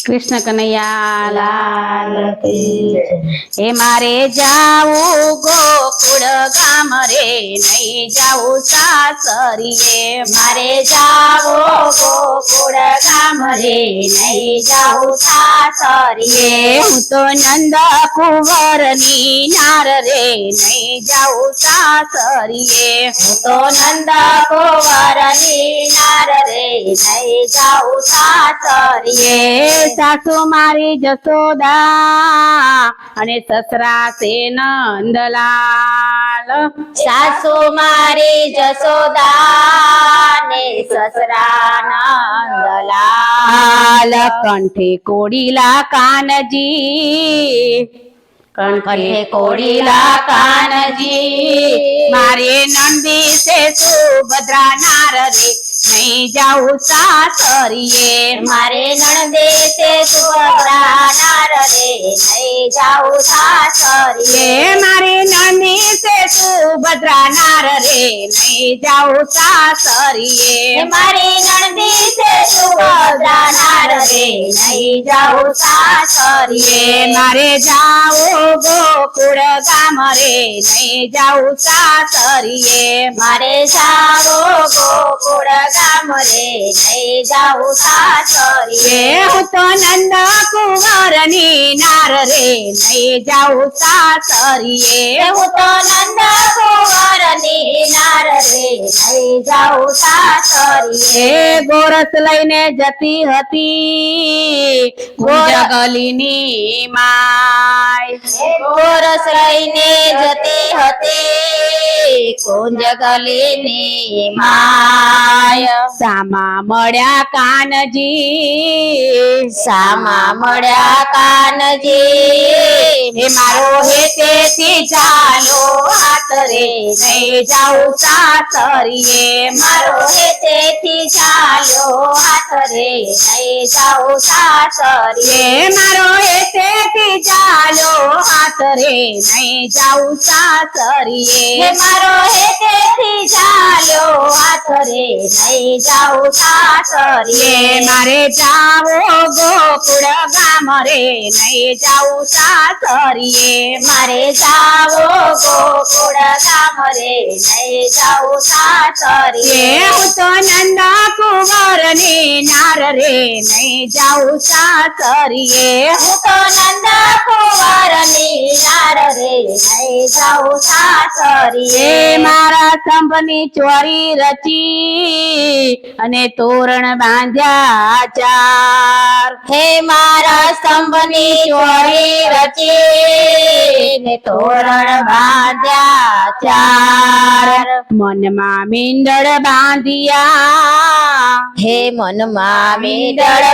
कृष्ण कन्हैया लाल की जय। हे मारे जाऊ गोकुळ गाम रे नहीं जाऊ सासरिये मारे जाओ गोकुळ गाम रे नहीं जाऊ सासरिये हूँ तो नंद कुंवर नी नार रे नहीं जाऊ सासरिये हूँ तो नंद कुंवर नी नार रे नहीं जाऊ सासरिये सासु मारी जसोदा अने ससरा से नंदलाल सासु मारी जसोदा ने ससरा नंदलाल कंठे कोड़ीला कानजी कंठे कोड़ीला कानजी मारे नंदी से सुभद्रा नार रे नहीं जाऊ सासरिये मारे नणदे से सुभद्रा नार रे नहीं जाऊ सासरिये मारे नंदी से सुभद्रा नार रे नहीं जाऊ सासरिये मारी नणदी से सुभद्रा नार रे नहीं जाऊ सासरिये मारे जाओ गोकुळ गाम रे नहीं जाऊ सासरिये मारे जाओ गोकुळ गाम रे नहीं जाऊ सासरिये हूँ तो नंद कुंवर नी नार रे नहीं जाऊ सासरिये हूँ तो नंद कुंवर नी नार रे नहीं जाऊ सासरिये गोरस लईने जती हती गलीनी माय गोरस लईने जती हती कुंज गलीनी माय सामा मळ्या कानजी सामा मळ्या कानजी हे मारो हे तेथी चालो हात रे नहीं जाऊ सासरिये मारो हे तेथी चालो हाथ रे नहीं जाऊ सासरिये मारो हे तेथी चालो हात रे नहीं जाऊ सासरिये मारो हे तेथी चालो हाथ रे नहीं जाऊ सासरिये मारे जाओ गोकुळ गाम रे नहीं जाऊ सासरिये मारे जाओ गोकुळ गाम रे नहीं जाऊ सासरिये हूँ तो नंद कुंवर नी नार रे नहीं जाऊ सासरिये हूँ तो नंद कुंवर नी नार रे नहीं जाऊ सासरिये मारा संभनी ચોરી રચી અને તોરણ બાંધ્યા ચાર હે મારા સ્તંભની ચોરી રચી ને તોરણ બાંધ્યા ચાર મનમાં મીંડળ બાંધિયા હે મનમાં મીંડળ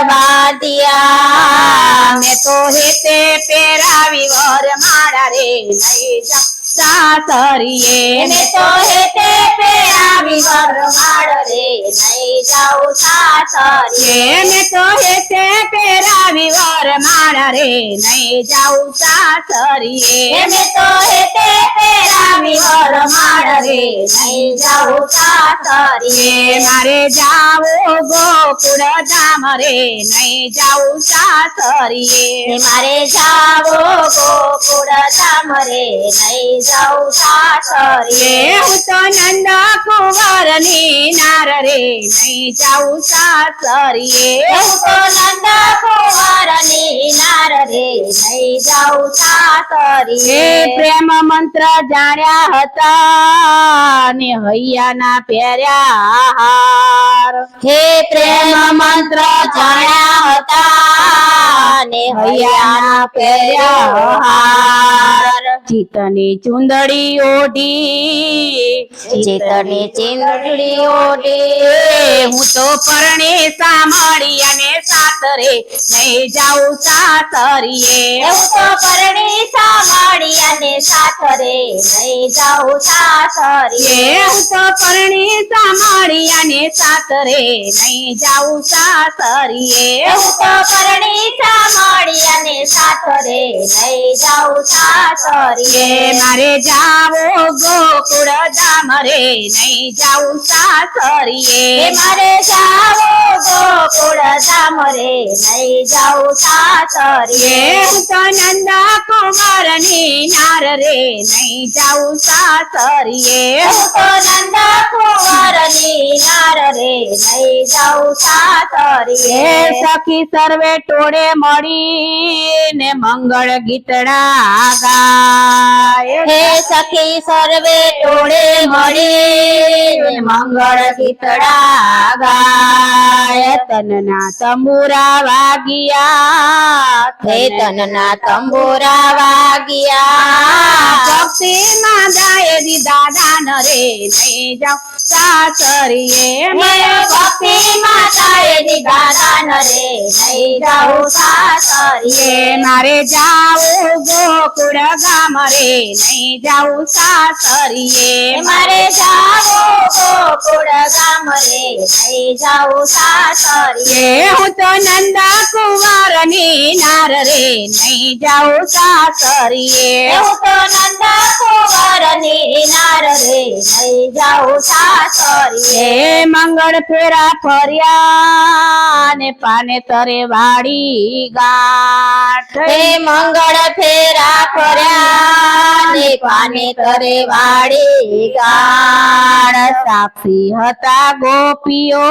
બાંધિયા મેં તો હેતે પહેરાવી વર માળા રે નહીં જાઉં સાસરિયે ને તો હેતે પહેરાવી વરમાળ રે નહીં જાઉં સાસરિયે મેં તો હેતે પહેરાવી વર માળા રે નહીં જાઉં સાસરિયે ને તો હેતે પહેરાવી વરમાળ રે નહીં જાઉં સાસરિયે મારે જાવું ગોકુળ ધામ રે નહીં જાઉં સાસરિયે મારે જાવો ગોકુળ ધામ રે નહીં જાઉં સાસરિયે હું તો નંદ કુંવર ની નાર રે નહીં જાઉં સાસરિયે હું તો નંદ કુંવર ની નાર રે નહીં જાઉં સાસરિયે પ્રેમ મંત્ર જાણ્યા હતા ને હૈયાના પહેર્યા હાર હે પ્રેમ મંત્ર જાણ્યા હતા ને હૈયાના પહેર્યા હાર ચિતની ચુંદડી ઓઢી ચિતની ચીંદડી ઓઢી હું તો પરણે સાંભળી અને સાસરે નહીં જાઉં સાસરિયે હું તો પરણી સાંભળી અને સાસરે નહીં જાઉં સાસરિયે હું તો પરણે સાંભળી અને સાસરે નહીં જાઉં સાસરિયે હું તો પરણી સાંભળી અને નાથ રે લઈ જાઉં સાસરીએ મારે જાવો ગોકુળ ધામ રે નહીં જાઉં સાસરીએ મારે જાવો ગોકુળ ધામ રે લઈ જાઉં સાસરીએ હું તો નંદા કુમાર ની નાર રે નહીં જાઉં સાસરીએ હું તો નંદા કુંવર ની નાર રે લઈ જાઉં સાસરીએ સખી સર્વે ટોળે મળીને મંગળ ગીતડા ગાય હે સખી સર્વે ટોળે મળી મંગળ ગીતડા ગાય તનના તંબુરા વાગ્યા હે તનના તંબુરા વાગ્યા ભક્તિ માં ગાય દીધા દાન રે નહીં જાઉં સાસરીએ મેં ભક્તિ માતાએ દીધા દાન રે લઈ જાઉં સાસરીએ મારે જાવું ગોકુળ ગામ રે નહીં જાઉં સાસરીએ મારે જાવો ગોકુળ ગામ રે લઈ જાઉં સાસરીએ હું તો નંદા કુંવર ની નાર રે નહીં જાઉં સાસરીએ હું તો નંદા કુંવર ની નાર રે લઈ જાઉં સાસરીએ મંગળ ફેરા ફર્યા ને પાને તરે વાડી ગાંઠ હે મંગળ ફેરા ફર્યા ને પાને કરે વાડી ગાળ સાક્ષી હતા ગોપીઓ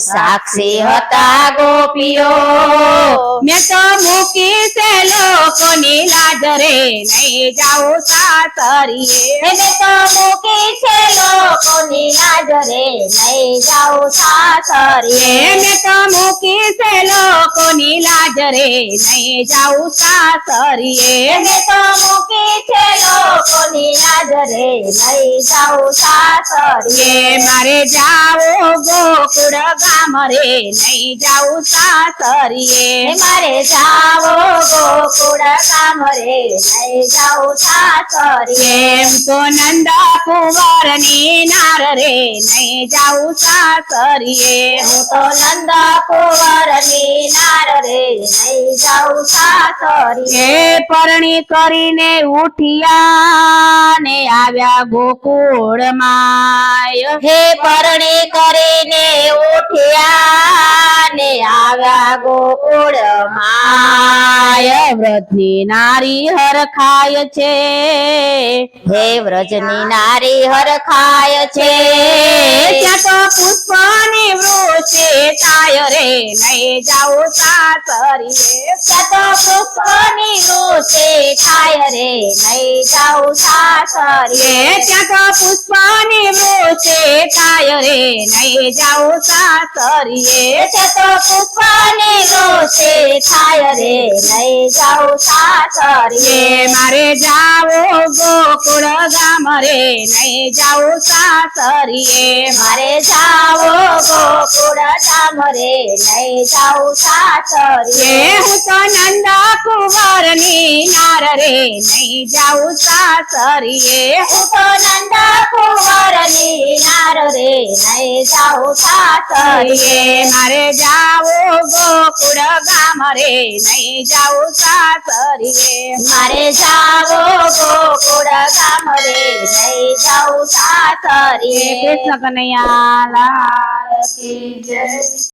સાક્ષી હતા ગોપીઓ મેં તો મૂકી છે લોકોની લાજ રે નહીં જાઉં સાસરીએ મેં તો મૂકી છે લોકોની નાજરે લઈ જાઉં સાસરીએ મેં તો મૂકી છે લોકોની લાજ રે નહીં જાઉં સાસરીએ મેં તો મૂકી છે લોકોની નાજરે લઈ જાઉં સાસરીએ મારે જાવો ગોકુળ ગામ રે નહીં જાઉં સાસરીએ મારે જાવો ગોકુળ ગામ રે લઈ જાઉં સાસરીએ એમ તો નંદા કુંવર ની નાર રે નહીં જાઉં સાસરીએ હું તો નંદા કુંવર ની નાર રે લઈ જાઉં સાસરીએ પરણી કરીને ઉઠ્યા ને આવ્યા ગોકુળ માય હે પરણી કરીને ઉઠ્યા ને આવ્યા ગોકુળ માય વ્રતની નારી હરખાય છે હે વ્રજની નારી હરખાય છે ત્યાં તો પુષ્પની વૃક્ષે તાય રે નહીં જાઉં સાસરીએ ત્યાં તો પુષ્પની વૃક્ષે થાય રે નહીં જાઉં સાસરીએ ત્યાં તો પુષ્પની વૃક્ષે તાય રે નહીં જાઉં સાસરીએ ત્યાં તો પુષ્પની વૃક્ષે થાય રે નહીં જાઉં સાસરીએ મારે જાવો ગોકુળ ગામ રે નહીં જાઉં સાસરીએ મારે જાવો ગોકુળ ધામ રે નહીં જાઉં સાસરીએ હું તો નંદા કુંવર ની નાર રે નહીં જાઉં સાસરીએ હું તો નંદા કુંવર ની નાર રે નહીં જાઉં સાસરીએ મારે જાવો ગોકુળ ગામ રે નહીં જાઉં સાસરીએ મારે જાવો ગોકુળ ગામ રે નહીં જાઉં સાસરીએ કૃષ્ણ કનૈયા લાલ કી જય